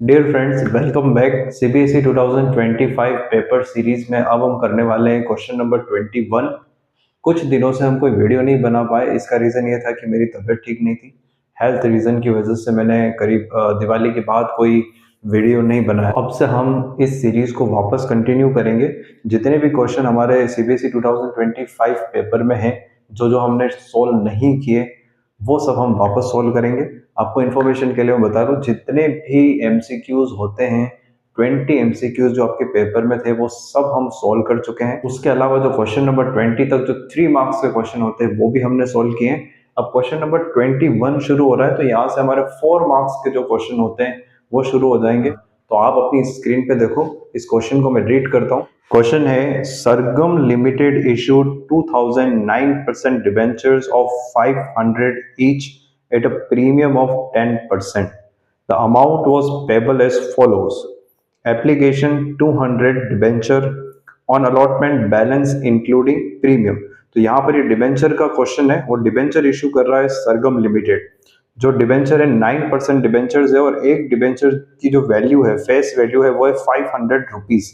Dear friends, welcome back. CBSE 2025 paper series में अब हम करने वाले हैं क्वेश्चन नंबर 21। कुछ दिनों से हम कोई वीडियो नहीं बना पाए। इसका रीज़न ये था कि मेरी तबीयत ठीक नहीं थी। हेल्थ रीज़न की वजह से मैंने करीब दिवाली के बाद कोई वीडियो नहीं बनाया। अब से हम इस सीरीज़ को वापस कंटिन्यू करेंगे। जितने भी क्वेश्चन हमारे सीबीएसई 2025 पेपर में हैं, जो जो हमने सोल्व नहीं किए, वो सब हम वापस सोल्व करेंगे। आपको इन्फॉर्मेशन के लिए मैं बता दूं, जितने भी एमसीक्यूज होते हैं, 20 एमसीक्यूज जो आपके पेपर में थे, वो सब हम सोल्व कर चुके हैं। उसके अलावा जो क्वेश्चन नंबर 20 तक जो 3 मार्क्स के क्वेश्चन होते हैं, वो भी हमने सोल्व किए हैं। अब क्वेश्चन नंबर 21 शुरू हो रहा है, तो यहाँ से हमारे 4 मार्क्स के जो क्वेश्चन होते हैं वो शुरू हो जाएंगे। तो आप अपनी स्क्रीन पे देखो, इस क्वेश्चन को मैं रीड करता हूँ। क्वेश्चन है, Sargam limited issued 2009% debentures of 500 each at a premium of 10%. The amount was payable as follows. Application 200 debenture on allotment balance including premium. तो यहाँ पर ये डिबेंचर का क्वेश्चन है। वो डिबेंचर इशू कर रहा है सरगम लिमिटेड। जो डिबेंचर है 9% डिबेंचर्स है, और एक डिबेंचर की जो वैल्यू है, फेस वैल्यू है, वो है 500 रुपीज।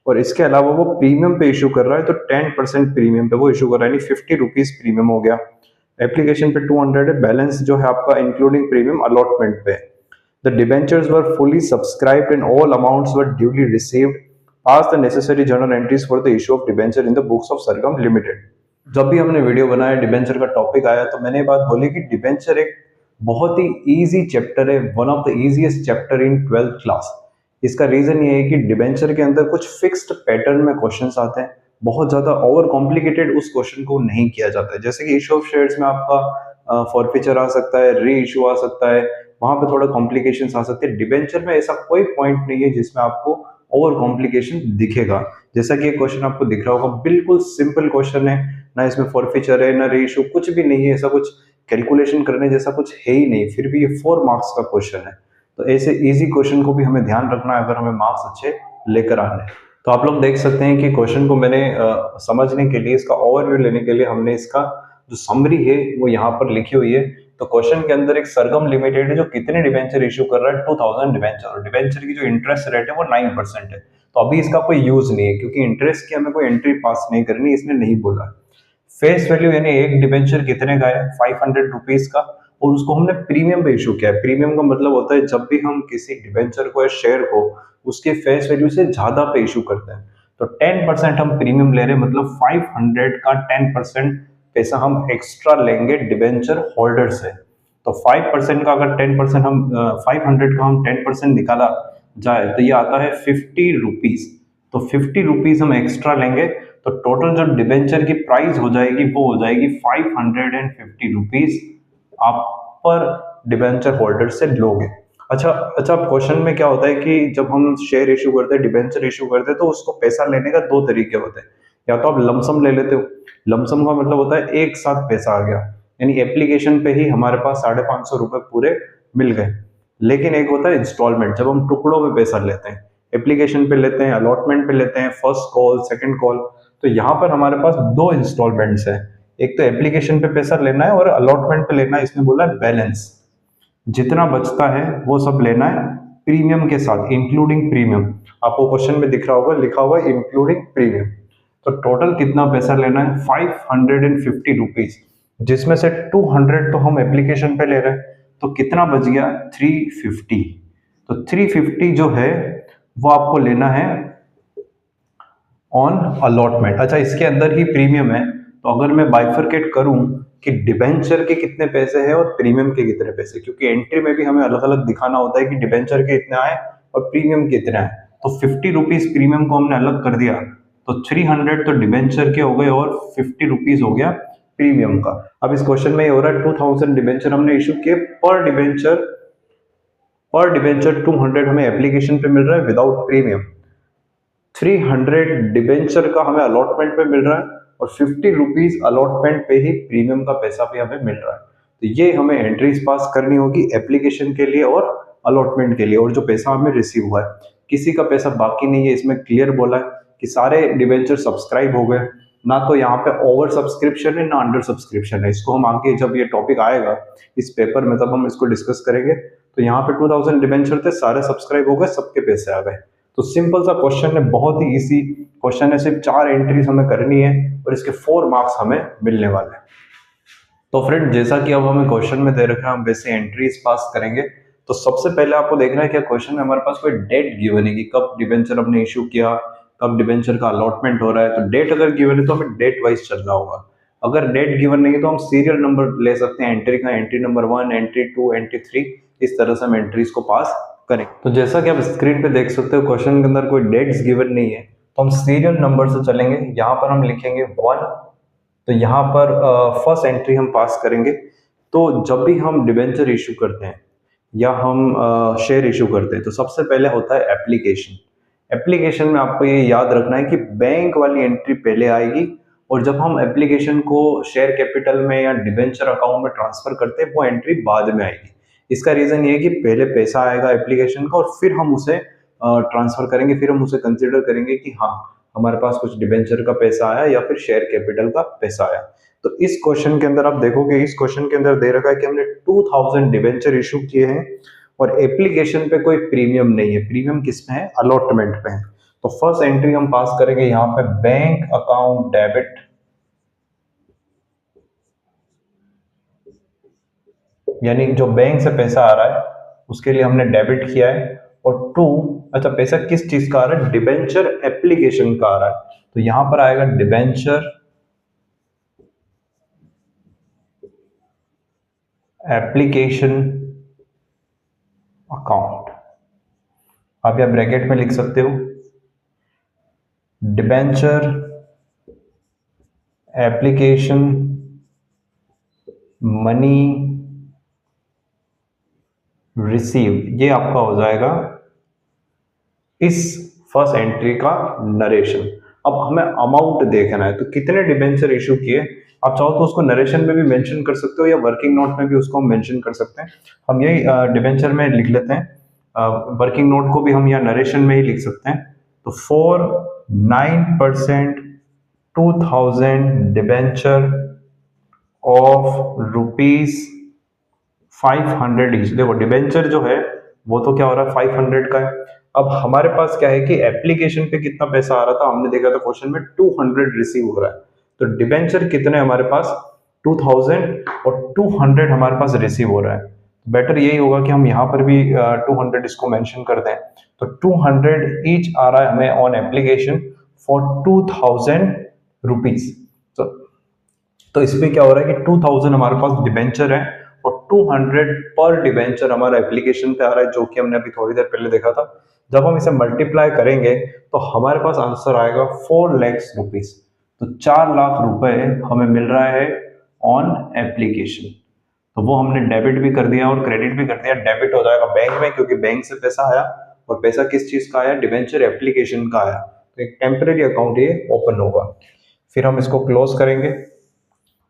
और इसके अलावा वो प्रीमियम पे इशू कर रहा है, तो 10% प्रीमियम पे वो इशू कर रहा है, यानी 50 रुपीज प्रीमियम हो गया। एप्लीकेशन पे 200 है, बैलेंस जो है आपका इंक्लूडिंग प्रीमियम अलॉटमेंट पे। The debentures were fully subscribed and all amounts were duly received. Pass the necessary journal entries for the issue of debenture in the books of Sargam limited. जब भी हमने video बनाया, debenture का topic आया, तो मैंने ये बात बोली कि डिबेंचर एक बहुत ही इजी चैप्टर है, one of the easiest chapter in 12th class. इसका रीजन ये है कि डिबेंचर के अंदर कुछ फिक्स्ड पैटर्न में क्वेश्चंस आते हैं। बहुत ज्यादा ओवर कॉम्प्लिकेटेड उस क्वेश्चन को नहीं किया जाता है। जैसे कि इशू ऑफ शेयर्स में आपका फॉरफीचर आ सकता है, री इशू आ सकता है, वहां पे थोड़ा कॉम्प्लिकेशन आ सकते हैं। डिबेंचर में ऐसा कोई पॉइंट नहीं है जिसमें आपको ओवर कॉम्प्लिकेशन दिखेगा। जैसा कि ये क्वेश्चन आपको दिख रहा होगा, बिल्कुल सिंपल क्वेश्चन है, ना इसमें फॉरफीचर है, ना री इशू, कुछ भी नहीं है। ऐसा कुछ कैलकुलेशन करने जैसा कुछ है ही नहीं, फिर भी ये 4 मार्क्स का क्वेश्चन है। तो ऐसे इजी क्वेश्चन को भी हमें ध्यान रखना है अगर हमें मार्क्स अच्छे लेकर आने हैं। तो आप लोग देख सकते हैं कि क्वेश्चन को मैंने समझने के लिए, इसका ओवरव्यू लेने के लिए, हमने इसका जो समरी है वो यहाँ पर लिखी हुई है। तो क्वेश्चन के अंदर एक सरगम लिमिटेड है जो कितने डिबेंचर इशू कर रहा है, 2000 डिबेंचर, और डिबेंचर की जो इंटरेस्ट रेट है वो 9% है। तो अभी इसका कोई यूज नहीं है, क्योंकि इंटरेस्ट की हमें कोई एंट्री पास नहीं करनी, इसने नहीं बोला। फेस वैल्यू यानी एक डिबेंचर कितने का है, 500 रुपीज का, और उसको हमने प्रीमियम पे इशू किया है। प्रीमियम का मतलब होता है जब भी हम किसी डिबेंचर को या शेयर को उसके फेस वैल्यू से ज्यादा पे इशू करते हैं, तो 10% हम प्रीमियम ले रहे हैं, मतलब 500 का 10% पैसा हम एक्स्ट्रा लेंगे डिबेंचर होल्डर से। तो 5% का अगर 10% हम 500 का हम 10% निकाला जाए, तो ये आता है 50 रुपीज। तो 50 रुपीज हम एक्स्ट्रा लेंगे, तो टोटल जो डिबेंचर की प्राइस हो जाएगी वो हो जाएगी 550 रुपीज आप पर डिबेंचर होल्डर से लोगे। अच्छा अच्छा, क्वेश्चन में क्या होता है कि जब हम शेयर इशू करते हैं, डिबेंचर इशू करते हैं, तो उसको पैसा लेने का 2 तरीके होते हैं। या तो आप लमसम ले लेते हो। लमसम का मतलब होता है एक साथ पैसा आ गया, यानी एप्लीकेशन पे ही हमारे पास 550 रुपए पूरे मिल गए। लेकिन एक होता है इंस्टॉलमेंट, जब हम टुकड़ों में पैसा लेते हैं, एप्लीकेशन पे लेते हैं, अलॉटमेंट पे लेते हैं, फर्स्ट कॉल, सेकंड कॉल। तो यहाँ पर हमारे पास 2 इंस्टॉलमेंट्स है। एक तो एप्लीकेशन पे पैसा लेना है, और अलॉटमेंट पे लेना है। इसमें बोला है बैलेंस, जितना बचता है वो सब लेना है प्रीमियम के साथ, इंक्लूडिंग प्रीमियम। आपको क्वेश्चन में दिख रहा होगा, लिखा हुआ है इंक्लूडिंग प्रीमियम। तो टोटल कितना पैसा लेना है, 550 रुपीज, जिसमें से 200 तो हम एप्लीकेशन पे ले रहे हैं, तो कितना बच गया, 350। तो 350 जो है वो आपको लेना है ऑन अलॉटमेंट। अच्छा, इसके अंदर ही प्रीमियम है, तो अगर मैं बाइफरकेट करूं कि डिबेंचर के कितने पैसे हैं और प्रीमियम के कितने पैसे, क्योंकि एंट्री में भी हमें अलग अलग दिखाना होता है कि डिबेंचर के इतने आए और प्रीमियम के इतने आए। तो 50 रुपीज प्रीमियम को हमने अलग कर दिया, तो 300 तो डिबेंचर के हो गए और 50 रुपीज हो गया प्रीमियम का। अब इस क्वेश्चन में ये हो रहा है 2000 डिबेंचर हमने इशू किए, पर डिबेंचर 200 हमें एप्लीकेशन पे मिल रहा है विदाउट प्रीमियम। 300 डिबेंचर का हमें अलॉटमेंट पे मिल रहा है, और 50 रुपीज अलॉटमेंट पे ही प्रीमियम का पैसा भी हमें मिल रहा है। तो ये हमें एंट्रीज पास करनी होगी एप्लीकेशन के लिए और अलॉटमेंट के लिए, और जो पैसा हमें रिसीव हुआ है, किसी का पैसा बाकी नहीं है। इसमें क्लियर बोला है कि सारे डिबेंचर सब्सक्राइब हो गए, ना तो यहाँ पे ओवर सब्सक्रिप्शन है ना अंडर सब्सक्रिप्शन है। इसको हम आगे जब ये टॉपिक आएगा इस पेपर में, तब हम इसको डिस्कस करेंगे। तो यहाँ पे 2000 डिबेंचर थे, सारे सब्सक्राइब हो गए, सबके पैसे आ गए। तो सिंपल सा क्वेश्चन है, बहुत ही इजी क्वेश्चन है, सिर्फ 4 एंट्रीज हमें करनी है और इसके 4 मार्क्स हमें मिलने वाले हैं। तो फ्रेंड जैसा कि अब हमें क्वेश्चन में दे रखा है, हम वैसे एंट्रीज पास करेंगे। तो सबसे पहले आपको देखना है कि क्वेश्चन में हमारे पास कोई डेट गिवन है कि कब डिबेंचर हमने इशू किया, कब डिबेंचर का अलॉटमेंट हो रहा है। तो डेट अगर गिवन है तो हमें डेट वाइज चलना होगा। अगर डेट गिवन नहीं है तो हम सीरियल नंबर ले सकते हैं एंट्री का, एंट्री नंबर 1, एंट्री 2, एंट्री 3, इस तरह से हम एंट्रीज को पास करें। तो जैसा कि आप स्क्रीन पे देख सकते हो, क्वेश्चन के अंदर कोई डेट्स गिवन नहीं है, तो हम सीरियल नंबर से चलेंगे। यहाँ पर हम लिखेंगे 1, तो यहाँ पर फर्स्ट एंट्री हम पास करेंगे। तो जब भी हम डिबेंचर इशू करते हैं या हम शेयर इशू करते हैं तो सबसे पहले होता है एप्लीकेशन। एप्लीकेशन में आपको ये याद रखना है कि बैंक वाली एंट्री पहले आएगी, और जब हम एप्लीकेशन को शेयर कैपिटल में या डिबेंचर अकाउंट में ट्रांसफर करते हैं वो एंट्री बाद में आएगी। इसका रीजन ये है कि पहले पैसा आएगा एप्लीकेशन का और फिर हम उसे ट्रांसफर करेंगे, फिर हम उसे कंसिडर करेंगे कि हाँ हमारे पास कुछ डिबेंचर का पैसा आया या फिर शेयर कैपिटल का पैसा आया। तो इस क्वेश्चन के अंदर आप देखोगे, इस क्वेश्चन के अंदर दे रखा है कि हमने 2000 डिबेंचर इशू किए हैं और एप्लीकेशन पे कोई प्रीमियम नहीं है। प्रीमियम किस में है? अलॉटमेंट पे है। तो फर्स्ट एंट्री हम पास करेंगे यहाँ पे बैंक अकाउंट डेबिट, यानी जो बैंक से पैसा आ रहा है उसके लिए हमने डेबिट किया है। और 2, अच्छा पैसा किस चीज का आ रहा है? डिबेंचर एप्लीकेशन का आ रहा है, तो यहां पर आएगा डिबेंचर एप्लीकेशन अकाउंट। आप यह ब्रैकेट में लिख सकते हो, डिबेंचर एप्लीकेशन मनी रिसीव, ये आपका हो जाएगा इस फर्स्ट एंट्री का नरेशन। अब हमें अमाउंट देखना है, तो कितने डिबेंचर इशू किए, आप चाहो तो उसको नरेशन में भी मेंशन कर सकते हो या वर्किंग नोट में भी उसको हम मेंशन कर सकते हैं। हम यही डिबेंचर में लिख लेते हैं, वर्किंग नोट को भी हम यहाँ नरेशन में ही लिख सकते हैं। तो फॉर 9% 2000 डिबेंचर ऑफ ₹500 ईच। देखो डिबेंचर जो है वो तो क्या हो रहा है 500 का है। अब हमारे पास क्या है कि एप्लीकेशन पे कितना पैसा आ रहा था, हमने देखा था क्वेश्चन में 200 रिसीव हो रहा है। तो डिबेंचर कितने हमारे पास 2000 और 200 हमारे पास रिसीव हो रहा है। बेटर यही होगा कि हम यहाँ पर भी 200 इसको मेंशन कर दें। तो 200 ईच आ रहा है हमें ऑन एप्लीकेशन फॉर 2000 रुपीज। तो इसमें क्या हो रहा है कि 2000 हमारे पास डिबेंचर है और 200 पर डिबेंचर हमारा एप्लीकेशन पे आ रहा है, जो कि हमने अभी थोड़ी देर पहले देखा था। जब हम इसे मल्टीप्लाई करेंगे तो हमारे पास आंसर आएगा 4 लाख रुपीज। तो 4 लाख रुपए हमें मिल रहा है ऑन एप्लीकेशन। तो वो हमने डेबिट भी कर दिया और क्रेडिट भी कर दिया। डेबिट हो जाएगा बैंक में क्योंकि बैंक से पैसा आया, और पैसा किस चीज का आया? डिबेंचर एप्लीकेशन का आया। तो एक टेम्परेरी अकाउंट ये ओपन होगा। फिर हम इसको क्लोज करेंगे।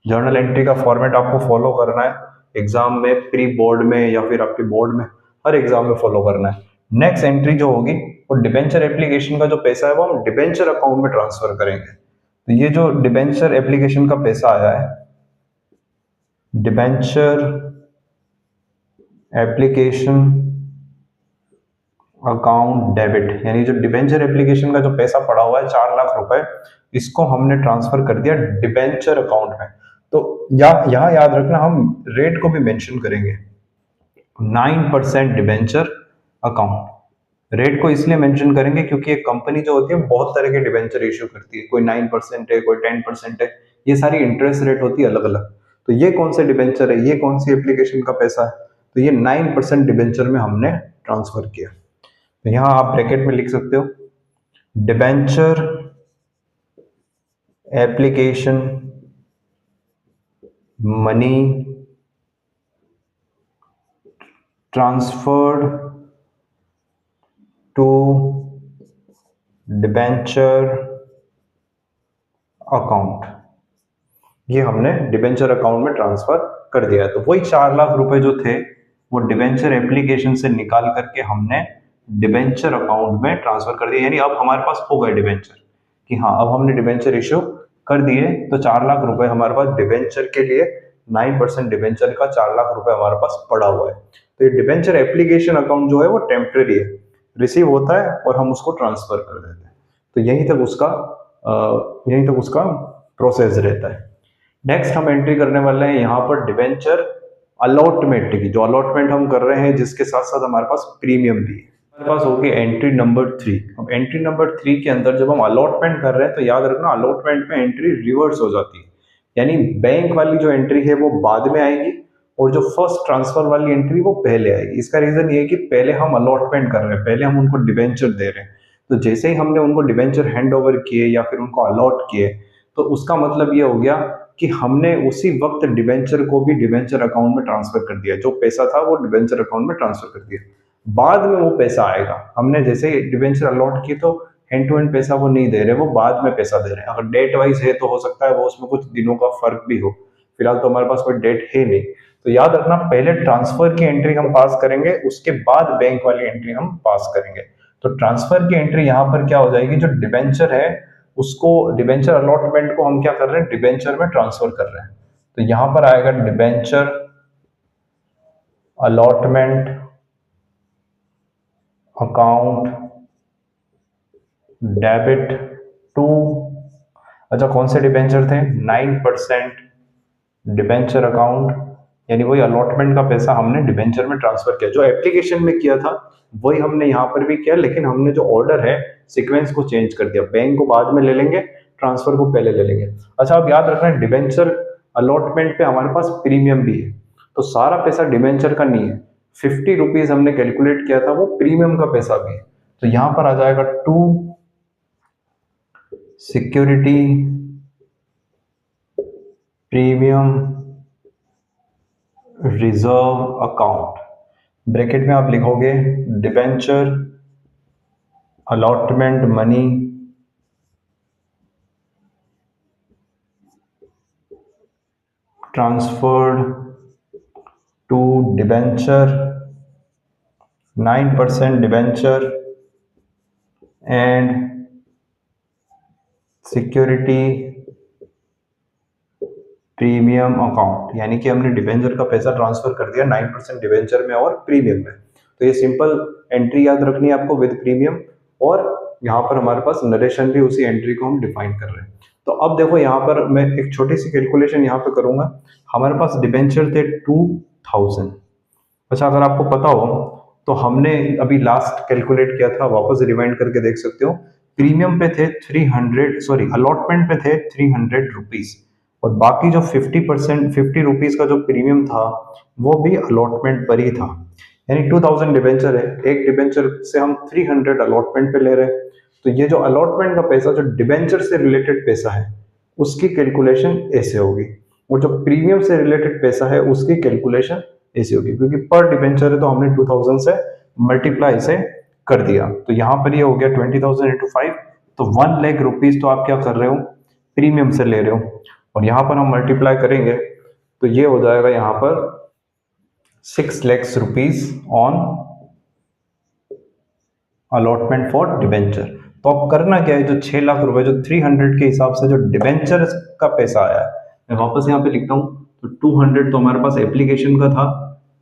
जर्नल एंट्री का फॉर्मेट आपको फॉलो करना है, एग्जाम में, प्री बोर्ड में या फिर आपके बोर्ड में, हर एग्जाम में फॉलो करना है। नेक्स्ट एंट्री जो होगी वो डिबेंचर एप्लीकेशन का जो पैसा है वो हम डिबेंचर अकाउंट में ट्रांसफर करेंगे। तो ये जो डिबेंचर एप्लीकेशन का पैसा आया है, डिबेंचर एप्लीकेशन अकाउंट डेबिट, यानी जो डिबेंचर एप्लीकेशन का जो पैसा पड़ा हुआ है 4 लाख रुपए, इसको हमने ट्रांसफर कर दिया डिबेंचर अकाउंट में। तो यहाँ याद रखना, हम रेट को भी मेंशन करेंगे, 9% डिबेंचर अकाउंट। रेट को इसलिए मेंशन करेंगे क्योंकि एक कंपनी जो होती है बहुत तरह के डिबेंचर इशू करती है, कोई 9% है, कोई 10% है, ये सारी इंटरेस्ट रेट होती है अलग अलग। तो ये कौन से डिबेंचर है, ये कौन सी एप्लीकेशन का पैसा है, तो ये 9% डिबेंचर में हमने ट्रांसफर किया। तो यहाँ आप ब्रैकेट में लिख सकते हो, debenture application money transferred to debenture account, ये हमने डिबेंचर अकाउंट में ट्रांसफर कर दिया। तो वही 4 लाख रुपए जो थे वो डिबेंचर एप्लीकेशन से निकाल करके हमने डिबेंचर अकाउंट में ट्रांसफर कर दिया। यानी अब हमारे पास हो गए डिबेंचर कि हाँ अब हमने डिबेंचर इश्यू कर दिए, तो 4 लाख रुपए हमारे पास डिबेंचर के लिए 9% डिबेंचर का 4 लाख रुपए हमारे पास पड़ा हुआ है। तो ये डिबेंचर एप्लीकेशन अकाउंट जो है वो टेम्परेरी है, रिसीव होता है और हम उसको ट्रांसफर कर देते हैं। तो यहीं तक उसका प्रोसेस रहता है। नेक्स्ट हम एंट्री करने वाले हैं यहाँ पर डिबेंचर अलॉटमेंट की, जो अलॉटमेंट हम कर रहे हैं जिसके साथ साथ हमारे पास प्रीमियम भी है। हमारे पास होगी एंट्री नंबर 3। अब एंट्री नंबर 3 के अंदर जब हम अलॉटमेंट कर रहे हैं तो याद रखना अलॉटमेंट में एंट्री रिवर्स हो जाती है, यानी बैंक वाली जो एंट्री है वो बाद में आएगी और जो फर्स्ट ट्रांसफर वाली एंट्री वो पहले आएगी। इसका रीजन ये है कि पहले हम अलॉटमेंट कर रहे हैं, पहले हम उनको डिबेंचर दे रहे हैं। तो जैसे ही हमने उनको डिबेंचर हैंड ओवर किए या फिर उनको अलॉट किए तो उसका मतलब ये हो गया कि हमने उसी वक्त डिबेंचर को भी डिबेंचर अकाउंट में ट्रांसफर कर दिया, जो पैसा था वो डिबेंचर अकाउंट में ट्रांसफर कर दिया। बाद में वो पैसा आएगा, हमने जैसे ही डिबेंचर अलॉट की तो हैंड टू हैंड पैसा वो नहीं दे रहे, वो बाद में पैसा दे रहे हैं। अगर डेट वाइज है तो हो सकता है वो उसमें कुछ दिनों का फर्क भी हो, फिलहाल तो हमारे पास कोई डेट है नहीं। तो याद रखना पहले ट्रांसफर की एंट्री हम पास करेंगे, उसके बाद बैंक वाली एंट्री हम पास करेंगे। तो ट्रांसफर की एंट्री यहाँ पर क्या हो जाएगी, जो डिबेंचर है उसको, डिबेंचर अलॉटमेंट को हम क्या कर रहे हैं, डिबेंचर में ट्रांसफर कर रहे हैं। तो यहां पर आएगा debenture allotment account debit to, अच्छा कौन से डिबेंचर थे, 9% डिबेंचर अकाउंट, यानी वही अलॉटमेंट का पैसा हमने डिबेंचर में ट्रांसफर किया। जो एप्लीकेशन में किया था वही हमने यहाँ पर भी किया, लेकिन हमने जो ऑर्डर है सीक्वेंस को चेंज कर दिया, बैंक को बाद में ले लेंगे, ट्रांसफर को पहले ले लेंगे। अच्छा अब याद रखना डिबेंचर अलॉटमेंट पे हमारे पास प्रीमियम भी है, तो सारा पैसा डिबेंचर का नहीं है। 50 रुपीज हमने कैलकुलेट किया था, वो प्रीमियम का पैसा भी है। तो यहां पर आ जाएगा to security premium reserve account, bracket में आप लिखोगे debenture allotment money transferred to debenture 9% debenture and security premium account, यानी कि हमने डिबेंचर का पैसा ट्रांसफर कर दिया 9% डिबेंचर में और प्रीमियम में। तो ये सिंपल एंट्री याद रखनी है आपको विद प्रीमियम, और यहाँ पर हमारे पास नरेशन भी उसी एंट्री को हम डिफाइन कर रहे हैं। तो अब देखो यहाँ पर मैं एक छोटी सी कैलकुलेशन यहाँ पे करूंगा। हमारे पास डिबेंचर थे 2000। अच्छा अगर आपको पता हो तो हमने अभी लास्ट कैलकुलेट किया था, वापस रिवाइंड करके देख सकते हो। प्रीमियम पे थे 300, सॉरी अलॉटमेंट पे थे 300 रुपीज, और बाकी जो 50 रुपीज का जो प्रीमियम था वो भी अलॉटमेंट पर ही था। यानी 2000 डिबेंचर है, एक डिबेंचर से हम 300 अलॉटमेंट पे ले रहे हैं। तो ये जो अलॉटमेंट का पैसा, जो डिबेंचर से रिलेटेड पैसा है, उसकी कैलकुलेशन ऐसे होगी, और जो प्रीमियम से रिलेटेड पैसा है उसकी कैलकुलेशन ऐसी होगी, क्योंकि पर डिबेंचर है तो हमने 2000 से मल्टीप्लाई से कर दिया। तो यहाँ पर ये हो गया 20,000 इंटू 5, तो 1 लाख रुपीज तो आप क्या कर रहे हो, प्रीमियम से ले रहे हो, और यहाँ पर हम मल्टीप्लाई करेंगे तो ये हो जाएगा यहाँ पर 6 lakh rupees on allotment for debenture. तो अब करना क्या है, जो 6 लाख रुपए जो 300 के हिसाब से जो डिबेंचर का पैसा आया, मैं वापस यहाँ पे लिखता हूँ। तो 200 तो हमारे पास एप्लीकेशन का था,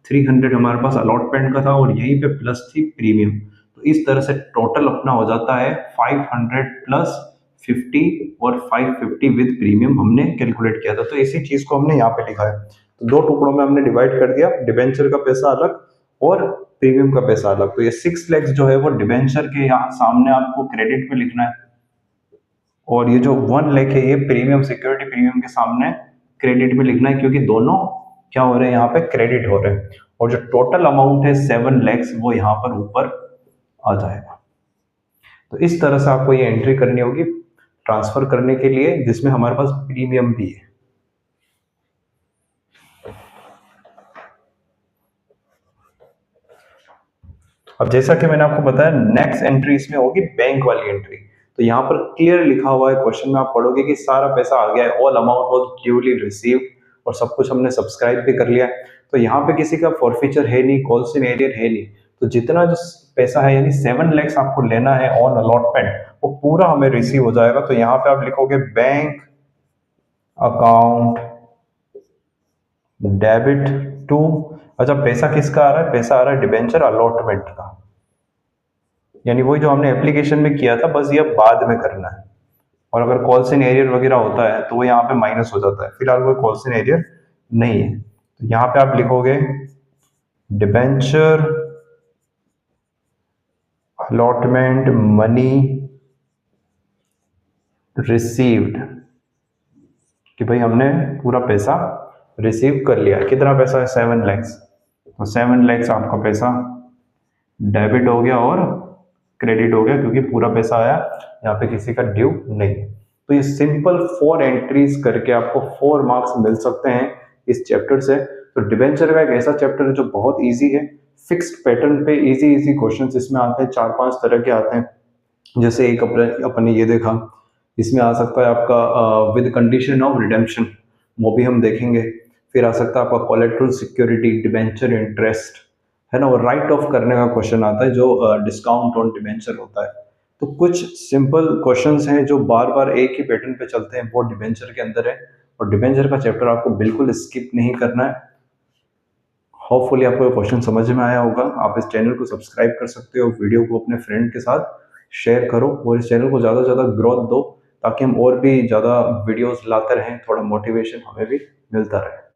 300 हमारे पास अलॉटमेंट का था, और यहीं पे प्लस थी प्रीमियम। तो इस तरह से टोटल अपना हो जाता है 500 प्लस 50 और 550 विद प्रीमियम हमने कैलकुलेट किया था। तो इसी चीज को हमने यहाँ पे लिखा है। तो दो टुकड़ों में हमने डिवाइड कर दिया, डिबेंचर का पैसा अलग और प्रीमियम का पैसा अलग। तो ये 6 लाख जो है वो डिबेंचर के यहाँ सामने आपको क्रेडिट पे लिखना है, और ये जो 1 लाख है ये प्रीमियम, सिक्योरिटी प्रीमियम के सामने क्रेडिट में लिखना है, क्योंकि दोनों क्या हो रहे हैं यहाँ पे, क्रेडिट हो रहे हैं। और जो टोटल अमाउंट है 7 लाख वो यहाँ पर ऊपर आ जाएगा। तो इस तरह से आपको ये एंट्री करनी होगी ट्रांसफर करने के लिए, जिसमें हमारे पास प्रीमियम भी है। अब जैसा कि मैंने आपको बताया, नेक्स्ट एंट्री इसमें होगी बैंक वाली एंट्री। तो यहाँ पर क्लियर लिखा हुआ है, क्वेश्चन में आप पढ़ोगे कि सारा पैसा आ गया है, all amount was duly received, और सब कुछ हमने सब्सक्राइब भी कर लिया है। तो यहाँ पे किसी का फॉरफीचर है नहीं, कॉल्स इन एरियर है नहीं। तो जितना जो पैसा है, यानी 7 लाख आपको लेना है ऑन अलॉटमेंट, वो पूरा हमें रिसीव हो जाएगा। तो यहाँ पे आप लिखोगे बैंक अकाउंट डेबिट टू, अच्छा पैसा किसका आ रहा है? पैसा आ रहा है डिबेंचर अलॉटमेंट का, यानी वही जो हमने एप्लीकेशन में किया था, बस ये बाद में करना है। और अगर कॉल्स इन एरियर वगैरह होता है तो वो यहाँ पे माइनस हो जाता है, फिलहाल वो कॉल्स इन एरियर नहीं है, तो यहाँ पे आप लिखोगे डिबेंचर अलॉटमेंट मनी रिसीव्ड, कि भाई हमने पूरा पैसा रिसीव कर लिया। कितना पैसा है? 7 लैक्स। तो 7 लैक्स आपका पैसा डेबिट हो गया और क्रेडिट हो गया, क्योंकि पूरा पैसा आया, यहाँ पे किसी का ड्यू नहीं। तो ये सिंपल 4 एंट्रीज करके आपको 4 मार्क्स मिल सकते हैं इस चैप्टर से। तो डिबेंचर का एक ऐसा चैप्टर है जो बहुत इजी है, फिक्स्ड पैटर्न पे इजी इजी क्वेश्चंस इसमें आते हैं, 4-5 तरह के आते हैं। जैसे एक अपने ये देखा, इसमें आ सकता है आपका विद कंडीशन ऑफ रिडेम्पशन, वो भी हम देखेंगे। फिर आ सकता है आपका कोलेट्रल सिक्योरिटी, डिबेंचर इंटरेस्ट, है ना, वो राइट ऑफ करने का क्वेश्चन आता है जो डिस्काउंट ऑन डिबेंचर होता है। तो कुछ सिंपल क्वेश्चंस हैं जो बार बार एक ही पैटर्न पे चलते हैं, वो डिबेंचर के अंदर है। और डिबेंचर का चैप्टर आपको बिल्कुल स्किप नहीं करना है। होपफुली आपको ये क्वेश्चन समझ में आया होगा। आप इस चैनल को सब्सक्राइब कर सकते हो, वीडियो को अपने फ्रेंड के साथ शेयर करो और इस चैनल को ज़्यादा से ज़्यादा ग्रोथ दो, ताकि हम और भी ज़्यादा वीडियोस लाते रहें, थोड़ा मोटिवेशन हमें भी मिलता रहे।